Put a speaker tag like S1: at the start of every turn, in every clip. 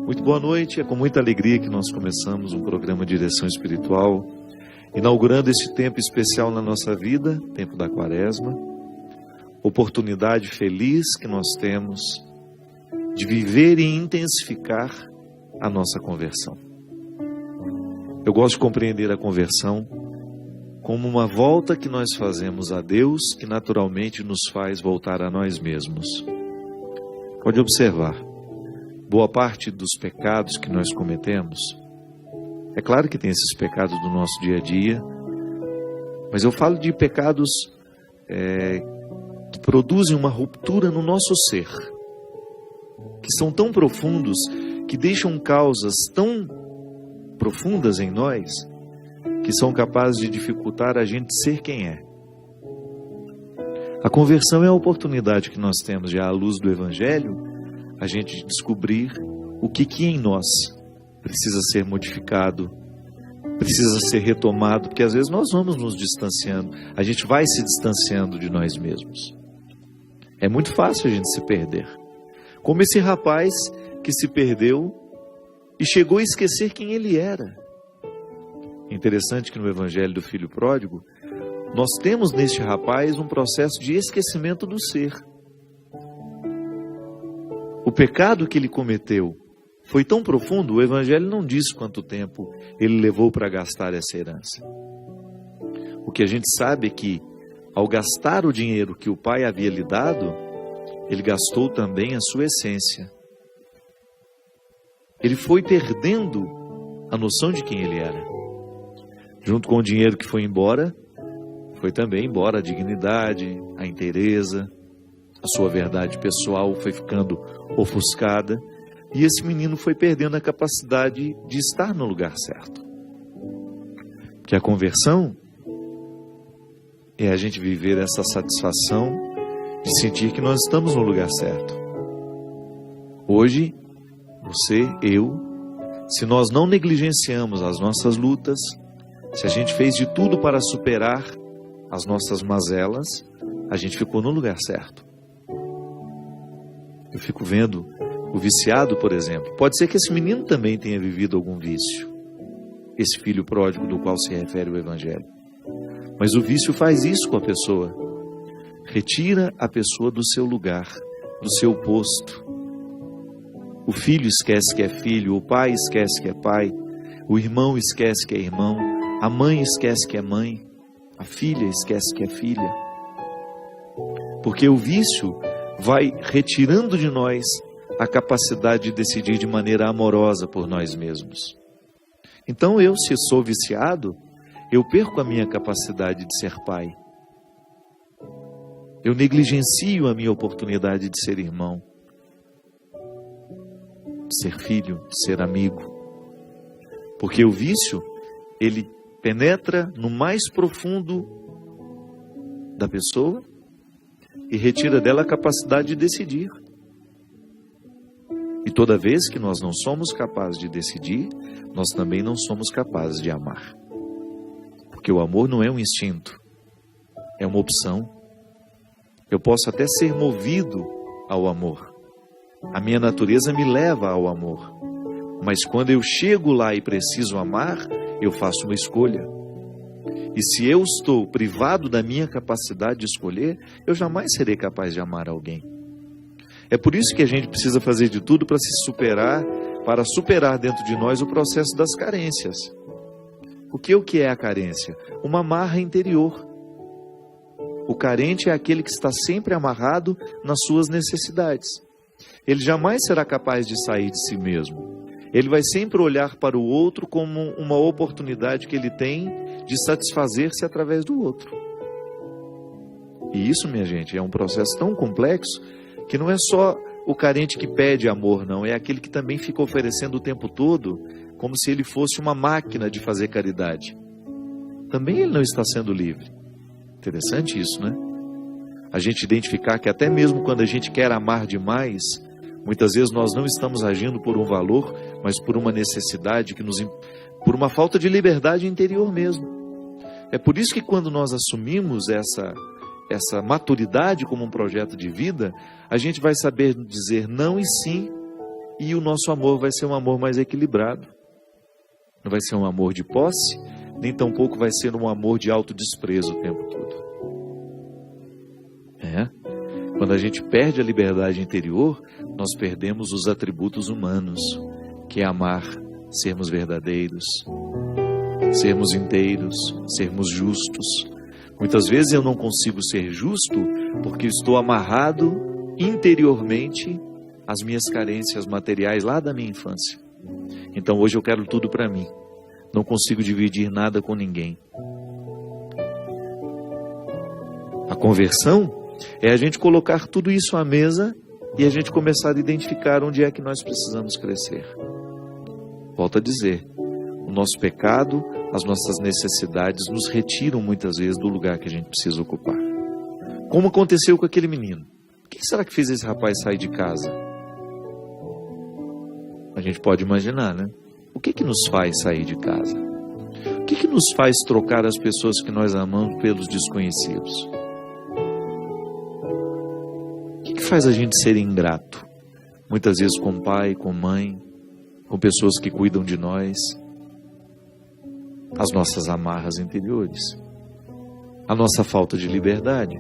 S1: Muito boa noite, é com muita alegria que nós começamos um programa de direção espiritual, inaugurando esse tempo especial na nossa vida, tempo da Quaresma, oportunidade feliz que nós temos de viver e intensificar a nossa conversão. Eu gosto de compreender a conversão como uma volta que nós fazemos a Deus, que naturalmente nos faz voltar a nós mesmos. Pode observar. Boa parte dos pecados que nós cometemos, é claro que tem esses pecados do nosso dia a dia, mas eu falo de pecados que produzem uma ruptura no nosso ser, que são tão profundos, que deixam causas tão profundas em nós, que são capazes de dificultar a gente ser quem é. A conversão é a oportunidade que nós temos, já à luz do Evangelho, a gente descobrir o que em nós precisa ser modificado, precisa ser retomado, porque às vezes nós vamos nos distanciando, a gente vai se distanciando de nós mesmos. É muito fácil a gente se perder. Como esse rapaz que se perdeu e chegou a esquecer quem ele era. Interessante que no Evangelho do Filho Pródigo, nós temos neste rapaz um processo de esquecimento do ser. O pecado que ele cometeu foi tão profundo, o Evangelho não diz quanto tempo ele levou para gastar essa herança. O que a gente sabe é que, ao gastar o dinheiro que o pai havia lhe dado, ele gastou também a sua essência. Ele foi perdendo a noção de quem ele era. Junto com o dinheiro que foi embora, foi também embora a dignidade, a inteireza, a sua verdade pessoal foi ficando ofuscada, e esse menino foi perdendo a capacidade de estar no lugar certo. Que a conversão é a gente viver essa satisfação de sentir que nós estamos no lugar certo. Hoje, você, eu, se nós não negligenciamos as nossas lutas, se a gente fez de tudo para superar as nossas mazelas, a gente ficou no lugar certo. Eu fico vendo o viciado, por exemplo. Pode ser que esse menino também tenha vivido algum vício. Esse filho pródigo do qual se refere o Evangelho. Mas o vício faz isso com a pessoa. Retira a pessoa do seu lugar, do seu posto. O filho esquece que é filho, o pai esquece que é pai, o irmão esquece que é irmão, a mãe esquece que é mãe, a filha esquece que é filha. Porque o vício vai retirando de nós a capacidade de decidir de maneira amorosa por nós mesmos. Então eu, se sou viciado, eu perco a minha capacidade de ser pai. Eu negligencio a minha oportunidade de ser irmão, de ser filho, de ser amigo. Porque o vício, ele penetra no mais profundo da pessoa e retira dela a capacidade de decidir. E toda vez que nós não somos capazes de decidir, nós também não somos capazes de amar. Porque o amor não é um instinto, é uma opção. Eu posso até ser movido ao amor. A minha natureza me leva ao amor. Mas quando eu chego lá e preciso amar, eu faço uma escolha. E se eu estou privado da minha capacidade de escolher, eu jamais serei capaz de amar alguém. É por isso que a gente precisa fazer de tudo para se superar, para superar dentro de nós o processo das carências. O que é a carência? Uma amarra interior. O carente é aquele que está sempre amarrado nas suas necessidades. Ele jamais será capaz de sair de si mesmo. Ele vai sempre olhar para o outro como uma oportunidade que ele tem de satisfazer-se através do outro. E isso, minha gente, é um processo tão complexo que não é só o carente que pede amor, não. É aquele que também fica oferecendo o tempo todo como se ele fosse uma máquina de fazer caridade. Também ele não está sendo livre. Interessante isso, né? A gente identificar que até mesmo quando a gente quer amar demais, muitas vezes nós não estamos agindo por um valor, mas por uma necessidade, por uma falta de liberdade interior mesmo. É por isso que quando nós assumimos essa maturidade como um projeto de vida, a gente vai saber dizer não e sim, e o nosso amor vai ser um amor mais equilibrado. Não vai ser um amor de posse, nem tampouco vai ser um amor de autodesprezo o tempo todo. Quando a gente perde a liberdade interior, nós perdemos os atributos humanos, que é amar, sermos verdadeiros, sermos inteiros, sermos justos. Muitas vezes eu não consigo ser justo porque estou amarrado interiormente às minhas carências materiais lá da minha infância. Então hoje eu quero tudo para mim. Não consigo dividir nada com ninguém. A conversão é a gente colocar tudo isso à mesa e a gente começar a identificar onde é que nós precisamos crescer. Volto a dizer, o nosso pecado, as nossas necessidades nos retiram muitas vezes do lugar que a gente precisa ocupar. Como aconteceu com aquele menino. O que será que fez esse rapaz sair de casa? A gente pode imaginar, né? O que nos faz sair de casa? O que nos faz trocar as pessoas que nós amamos pelos desconhecidos? O que faz a gente ser ingrato? Muitas vezes com pai, com mãe, com pessoas que cuidam de nós. As nossas amarras interiores. A nossa falta de liberdade.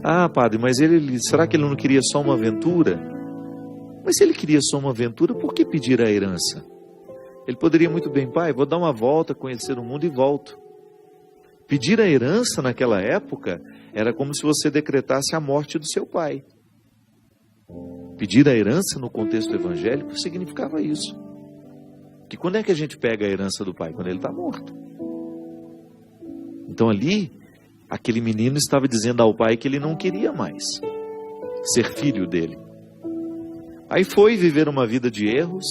S1: Ah, padre, mas será que ele não queria só uma aventura? Mas se ele queria só uma aventura, por que pedir a herança? Ele poderia muito bem, pai, vou dar uma volta, conhecer o mundo e volto. Pedir a herança naquela época era como se você decretasse a morte do seu pai. Pedir a herança no contexto evangélico significava isso. Que quando é que a gente pega a herança do pai? Quando ele está morto. Então ali, aquele menino estava dizendo ao pai que ele não queria mais ser filho dele. Aí foi viver uma vida de erros,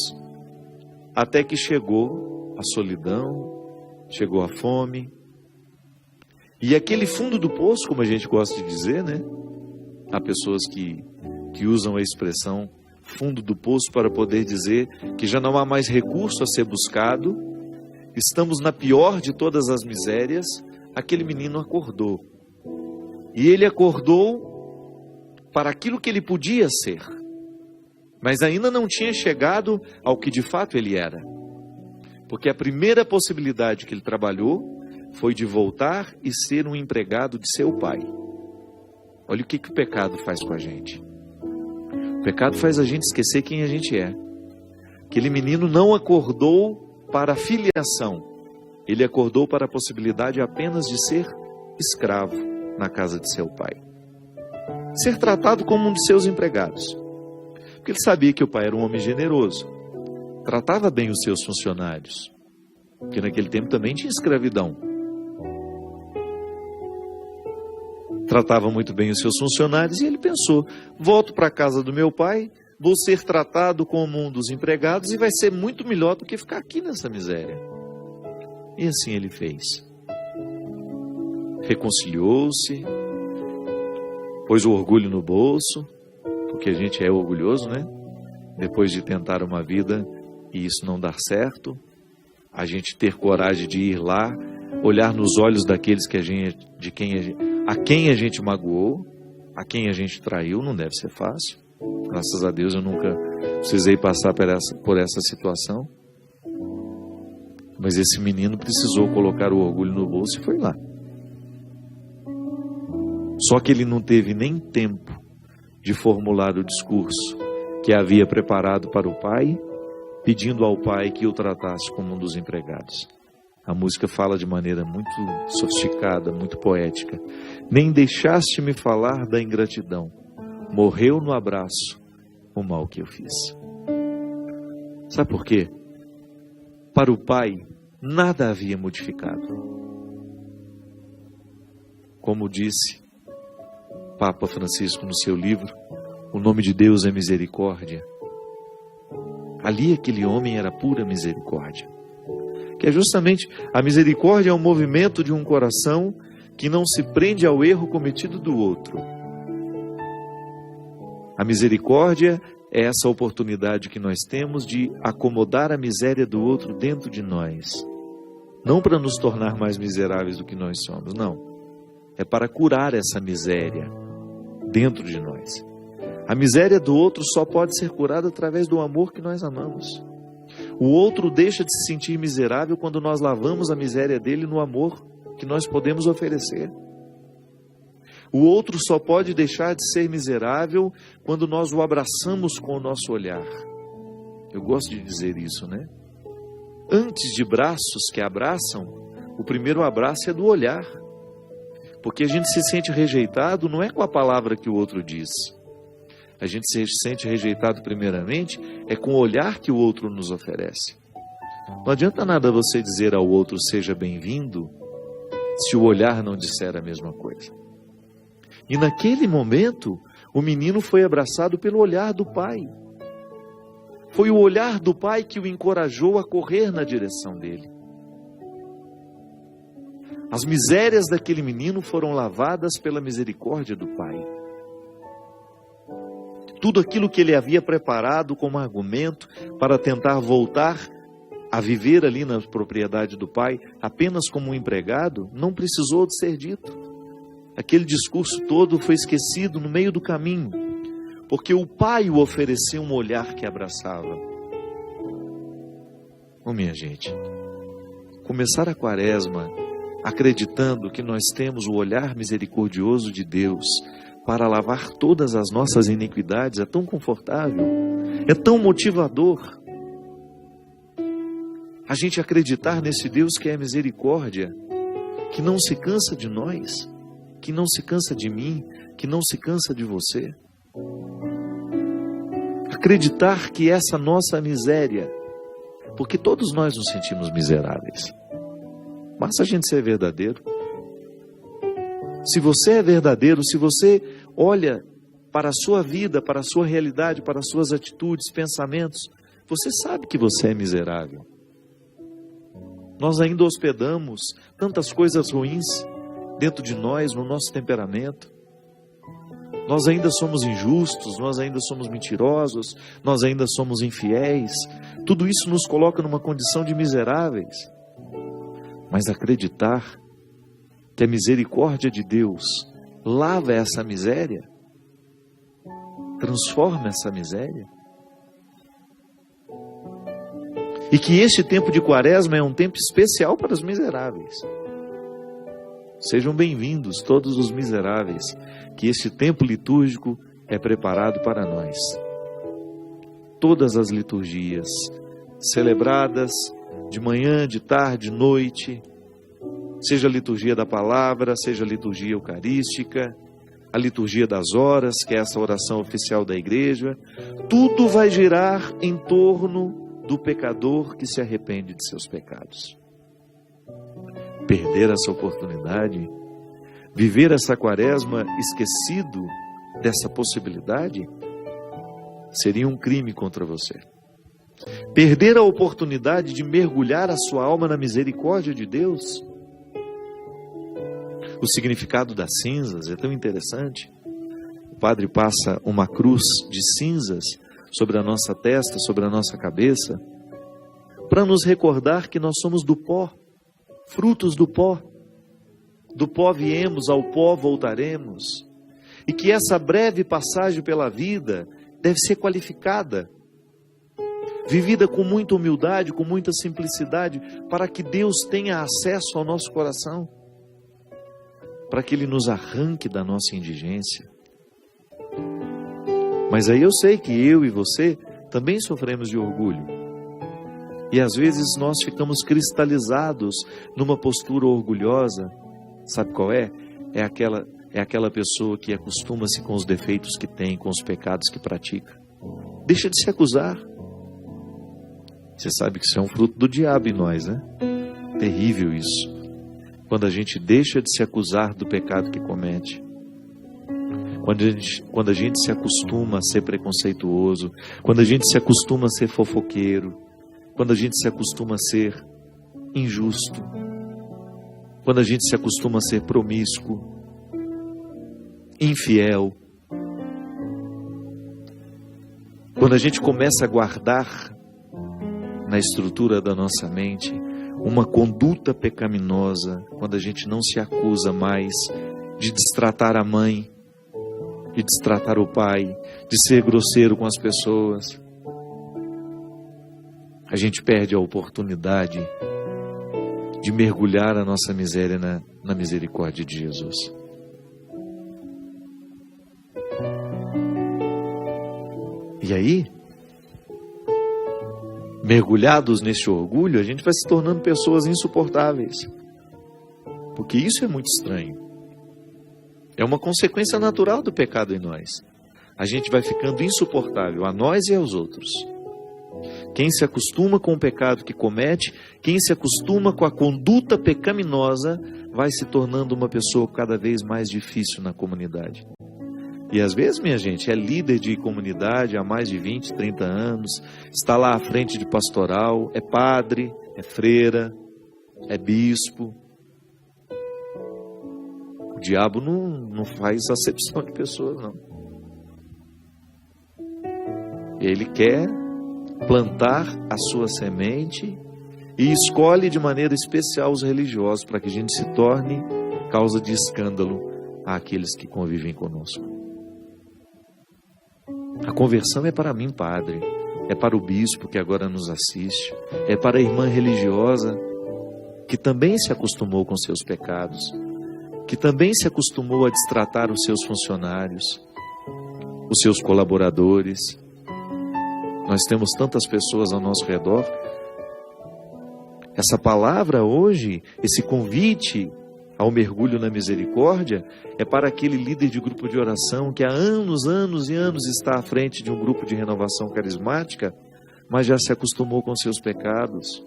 S1: até que chegou a solidão, chegou a fome. E aquele fundo do poço, como a gente gosta de dizer, né? Há pessoas que usam a expressão fundo do poço para poder dizer que já não há mais recurso a ser buscado, estamos na pior de todas as misérias. Aquele menino acordou. E ele acordou para aquilo que ele podia ser, mas ainda não tinha chegado ao que de fato ele era. Porque a primeira possibilidade que ele trabalhou foi de voltar e ser um empregado de seu pai. Olha o que o pecado faz com a gente. O pecado faz a gente esquecer quem a gente é. Aquele menino não acordou para a filiação. Ele acordou para a possibilidade apenas de ser escravo na casa de seu pai. Ser tratado como um de seus empregados. Porque ele sabia que o pai era um homem generoso. Tratava bem os seus funcionários. Porque naquele tempo também tinha escravidão. Tratava muito bem os seus funcionários e ele pensou, volto para a casa do meu pai, vou ser tratado como um dos empregados e vai ser muito melhor do que ficar aqui nessa miséria. E assim ele fez. Reconciliou-se, pôs o orgulho no bolso, porque a gente é orgulhoso, né? Depois de tentar uma vida e isso não dar certo, a gente ter coragem de ir lá, olhar nos olhos daqueles que a quem a gente magoou, a quem a gente traiu, não deve ser fácil. Graças a Deus eu nunca precisei passar por essa situação. Mas esse menino precisou colocar o orgulho no bolso e foi lá. Só que ele não teve nem tempo de formular o discurso que havia preparado para o pai, pedindo ao pai que o tratasse como um dos empregados. A música fala de maneira muito sofisticada, muito poética. Nem deixaste-me falar da ingratidão. Morreu no abraço o mal que eu fiz. Sabe por quê? Para o pai, nada havia modificado. Como disse Papa Francisco no seu livro, o nome de Deus é misericórdia. Ali aquele homem era pura misericórdia. Que é justamente a misericórdia é um movimento de um coração que não se prende ao erro cometido do outro. A misericórdia é essa oportunidade que nós temos de acomodar a miséria do outro dentro de nós. Não para nos tornar mais miseráveis do que nós somos, não. é para curar essa miséria dentro de nós. A miséria do outro só pode ser curada através do amor que nós amamos. O outro deixa de se sentir miserável quando nós lavamos a miséria dele no amor que nós podemos oferecer. O outro só pode deixar de ser miserável quando nós o abraçamos com o nosso olhar. Eu gosto de dizer isso, né? Antes de braços que abraçam, o primeiro abraço é do olhar. Porque a gente se sente rejeitado não é com a palavra que o outro diz. A gente se sente rejeitado primeiramente é com o olhar que o outro nos oferece. Não adianta nada você dizer ao outro seja bem-vindo se o olhar não disser a mesma coisa. E naquele momento, o menino foi abraçado pelo olhar do pai. Foi o olhar do pai que o encorajou a correr na direção dele. As misérias daquele menino foram lavadas pela misericórdia do pai. Tudo aquilo que ele havia preparado como argumento para tentar voltar a viver ali na propriedade do pai, apenas como um empregado, não precisou de ser dito. Aquele discurso todo foi esquecido no meio do caminho, porque o pai o ofereceu um olhar que abraçava. Minha gente, começar a quaresma acreditando que nós temos o olhar misericordioso de Deus para lavar todas as nossas iniquidades é tão confortável, é tão motivador. A gente acreditar nesse Deus que é misericórdia, que não se cansa de nós, que não se cansa de mim, que não se cansa de você. Acreditar que essa nossa miséria, porque todos nós nos sentimos miseráveis, basta a gente ser verdadeiro. Se você é verdadeiro, se você olha para a sua vida, para a sua realidade, para as suas atitudes, pensamentos, você sabe que você é miserável. Nós ainda hospedamos tantas coisas ruins dentro de nós, no nosso temperamento. Nós ainda somos injustos, nós ainda somos mentirosos, nós ainda somos infiéis. Tudo isso nos coloca numa condição de miseráveis. Mas acreditar que a misericórdia de Deus lava essa miséria, transforma essa miséria, e que este tempo de quaresma é um tempo especial para os miseráveis. Sejam bem-vindos todos os miseráveis, que este tempo litúrgico é preparado para nós. Todas as liturgias celebradas de manhã, de tarde, de noite, seja a liturgia da palavra, seja a liturgia eucarística, a liturgia das horas, que é essa oração oficial da igreja, tudo vai girar em torno do pecador que se arrepende de seus pecados. Perder essa oportunidade, viver essa quaresma esquecido dessa possibilidade, seria um crime contra você. Perder a oportunidade de mergulhar a sua alma na misericórdia de Deus. O significado das cinzas é tão interessante. O padre passa uma cruz de cinzas sobre a nossa testa, sobre a nossa cabeça, para nos recordar que nós somos do pó, frutos do pó. Do pó viemos, ao pó voltaremos. E que essa breve passagem pela vida deve ser qualificada, vivida com muita humildade, com muita simplicidade, para que Deus tenha acesso ao nosso coração, para que Ele nos arranque da nossa indigência. Mas aí eu sei que eu e você também sofremos de orgulho. E às vezes nós ficamos cristalizados numa postura orgulhosa. Sabe qual é? É aquela pessoa que acostuma-se com os defeitos que tem, com os pecados que pratica. Deixa de se acusar. Você sabe que isso é um fruto do diabo em nós, né? Terrível isso. Quando a gente deixa de se acusar do pecado que comete. Quando a gente se acostuma a ser preconceituoso, quando a gente se acostuma a ser fofoqueiro, quando a gente se acostuma a ser injusto, quando a gente se acostuma a ser promíscuo, infiel, quando a gente começa a guardar na estrutura da nossa mente uma conduta pecaminosa, quando a gente não se acusa mais de destratar a mãe, de destratar o pai, de ser grosseiro com as pessoas. A gente perde a oportunidade de mergulhar a nossa miséria na misericórdia de Jesus. E aí, mergulhados nesse orgulho, a gente vai se tornando pessoas insuportáveis. Porque isso é muito estranho. É uma consequência natural do pecado em nós. A gente vai ficando insuportável a nós e aos outros. Quem se acostuma com o pecado que comete, quem se acostuma com a conduta pecaminosa, vai se tornando uma pessoa cada vez mais difícil na comunidade. E às vezes, minha gente, é líder de comunidade há mais de 20, 30 anos, está lá à frente de pastoral, é padre, é freira, é bispo. O diabo não faz acepção de pessoas, não. Ele quer plantar a sua semente e escolhe de maneira especial os religiosos para que a gente se torne causa de escândalo àqueles que convivem conosco. A conversão é para mim, padre, é para o bispo que agora nos assiste, é para a irmã religiosa que também se acostumou com seus pecados, que também se acostumou a destratar os seus funcionários, os seus colaboradores. Nós temos tantas pessoas ao nosso redor. Essa palavra hoje, esse convite ao mergulho na misericórdia, é para aquele líder de grupo de oração que há anos e anos está à frente de um grupo de renovação carismática, mas já se acostumou com seus pecados,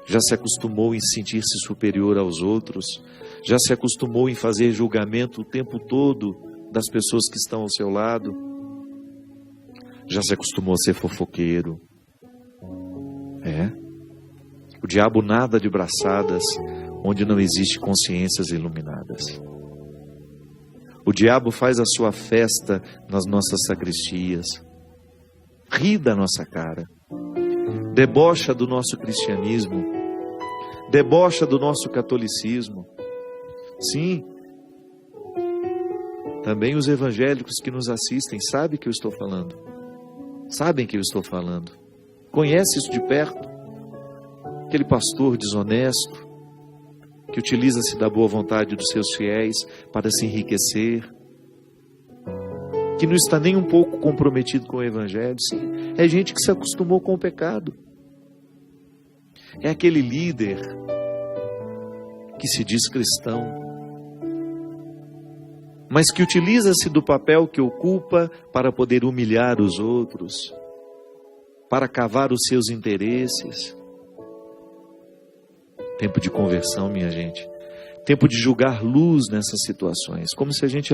S1: já se acostumou em sentir-se superior aos outros, já se acostumou em fazer julgamento o tempo todo das pessoas que estão ao seu lado, já se acostumou a ser fofoqueiro. O diabo nada de braçadas onde não existe consciências iluminadas. O diabo faz a sua festa nas nossas sacristias, ri da nossa cara, debocha do nosso cristianismo, debocha do nosso catolicismo. Sim, também os evangélicos que nos assistem sabem que eu estou falando. Sabem que eu estou falando. Conhece isso de perto? Aquele pastor desonesto, que utiliza-se da boa vontade dos seus fiéis para se enriquecer, que não está nem um pouco comprometido com o evangelho. Sim, é gente que se acostumou com o pecado. É aquele líder que se diz cristão, mas que utiliza-se do papel que ocupa para poder humilhar os outros, para cavar os seus interesses. Tempo de conversão, minha gente. Tempo de jogar luz nessas situações. Como se a gente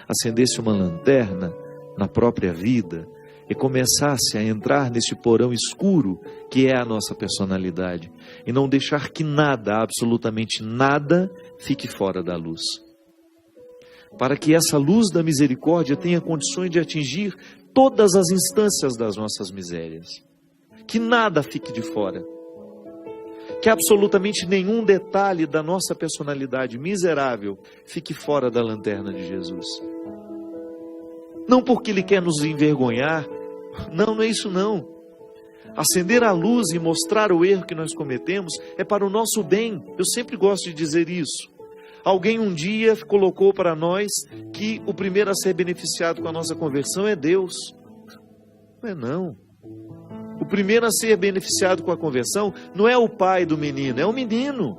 S1: acendesse uma lanterna na própria vida e começasse a entrar nesse porão escuro que é a nossa personalidade. E não deixar que nada, absolutamente nada, fique fora da luz. Para que essa luz da misericórdia tenha condições de atingir todas as instâncias das nossas misérias. Que nada fique de fora. Que absolutamente nenhum detalhe da nossa personalidade miserável fique fora da lanterna de Jesus. Não porque Ele quer nos envergonhar, não é isso não. Acender a luz e mostrar o erro que nós cometemos é para o nosso bem. Eu sempre gosto de dizer isso. Alguém um dia colocou para nós que o primeiro a ser beneficiado com a nossa conversão é Deus. Não é não. O primeiro a ser beneficiado com a conversão não é o pai do menino, é o menino.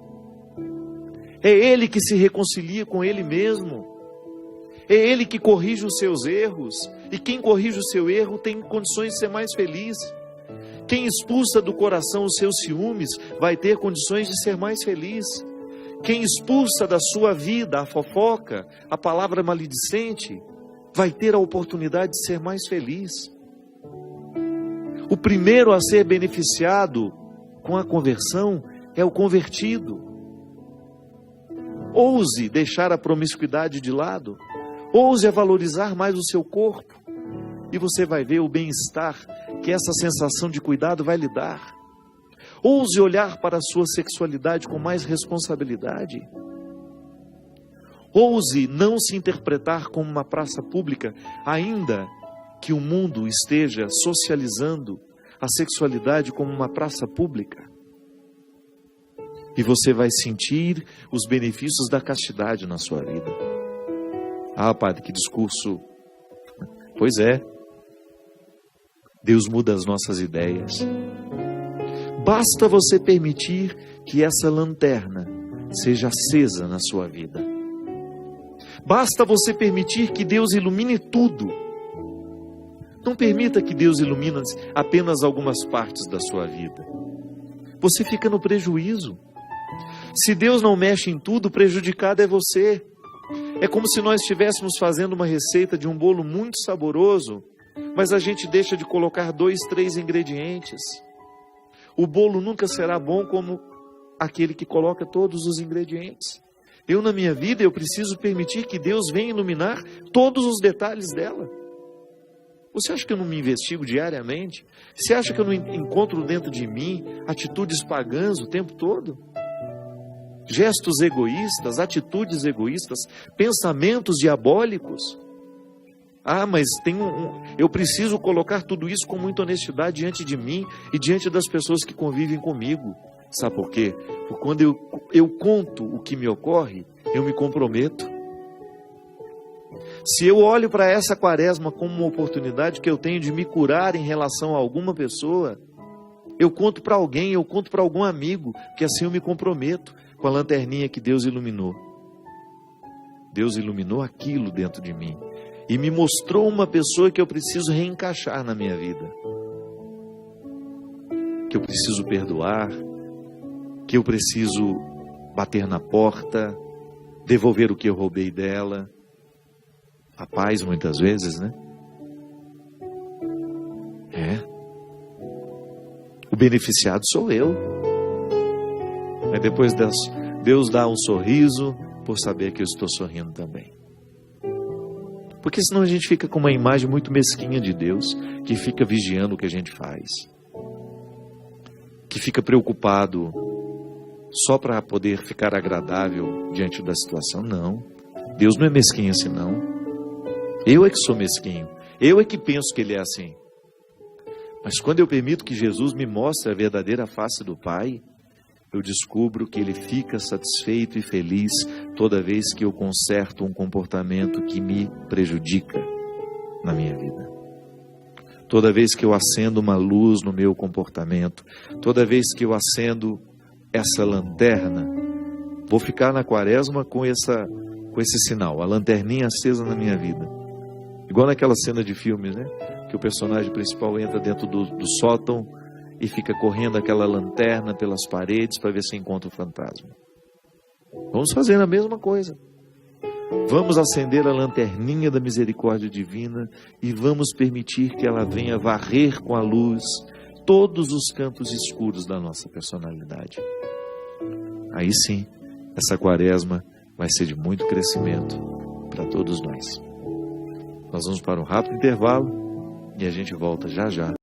S1: É ele que se reconcilia com ele mesmo. É ele que corrige os seus erros. E quem corrige o seu erro tem condições de ser mais feliz. Quem expulsa do coração os seus ciúmes vai ter condições de ser mais feliz. Quem expulsa da sua vida a fofoca, a palavra maledicente, vai ter a oportunidade de ser mais feliz. O primeiro a ser beneficiado com a conversão é o convertido. Ouse deixar a promiscuidade de lado. Ouse a valorizar mais o seu corpo. E você vai ver o bem-estar que essa sensação de cuidado vai lhe dar. Ouse olhar para a sua sexualidade com mais responsabilidade. Ouse não se interpretar como uma praça pública, ainda que o mundo esteja socializando a sexualidade como uma praça pública. E você vai sentir os benefícios da castidade na sua vida. Ah, padre, que discurso. Pois é. Deus muda as nossas ideias. Basta você permitir que essa lanterna seja acesa na sua vida. Basta você permitir que Deus ilumine tudo. Não permita que Deus ilumine apenas algumas partes da sua vida. Você fica no prejuízo. Se Deus não mexe em tudo, o prejudicado é você. É como se nós estivéssemos fazendo uma receita de um bolo muito saboroso, mas a gente deixa de colocar 2, 3 ingredientes. O bolo nunca será bom como aquele que coloca todos os ingredientes. Na minha vida, eu preciso permitir que Deus venha iluminar todos os detalhes dela. Você acha que eu não me investigo diariamente? Você acha que eu não encontro dentro de mim atitudes pagãs o tempo todo? Gestos egoístas, atitudes egoístas, pensamentos diabólicos? Ah, mas eu preciso colocar tudo isso com muita honestidade diante de mim e diante das pessoas que convivem comigo. Sabe por quê? Porque quando eu conto o que me ocorre, eu me comprometo. Se eu olho para essa quaresma como uma oportunidade que eu tenho de me curar em relação a alguma pessoa, eu conto para alguém, eu conto para algum amigo, que assim eu me comprometo com a lanterninha que Deus iluminou. Deus iluminou aquilo dentro de mim e me mostrou uma pessoa que eu preciso reencaixar na minha vida, que eu preciso perdoar, que eu preciso bater na porta, devolver o que eu roubei dela. A paz, muitas vezes, né? O beneficiado sou eu. Mas depois Deus dá um sorriso por saber que eu estou sorrindo também. Porque senão a gente fica com uma imagem muito mesquinha de Deus, que fica vigiando o que a gente faz, que fica preocupado só para poder ficar agradável diante da situação. Não, Deus não é mesquinho assim não. Eu é que sou mesquinho, eu é que penso que Ele é assim. Mas quando eu permito que Jesus me mostre a verdadeira face do Pai, eu descubro que Ele fica satisfeito e feliz toda vez que eu conserto um comportamento que me prejudica na minha vida. Toda vez que eu acendo uma luz no meu comportamento, toda vez que eu acendo essa lanterna, vou ficar na quaresma com esse sinal, a lanterninha acesa na minha vida. Igual naquela cena de filmes, né? Que o personagem principal entra dentro do sótão e fica correndo aquela lanterna pelas paredes para ver se encontra o fantasma. Vamos fazer a mesma coisa. Vamos acender a lanterninha da misericórdia divina e vamos permitir que ela venha varrer com a luz todos os cantos escuros da nossa personalidade. Aí sim, essa quaresma vai ser de muito crescimento para todos nós. Nós vamos para um rápido intervalo e a gente volta já já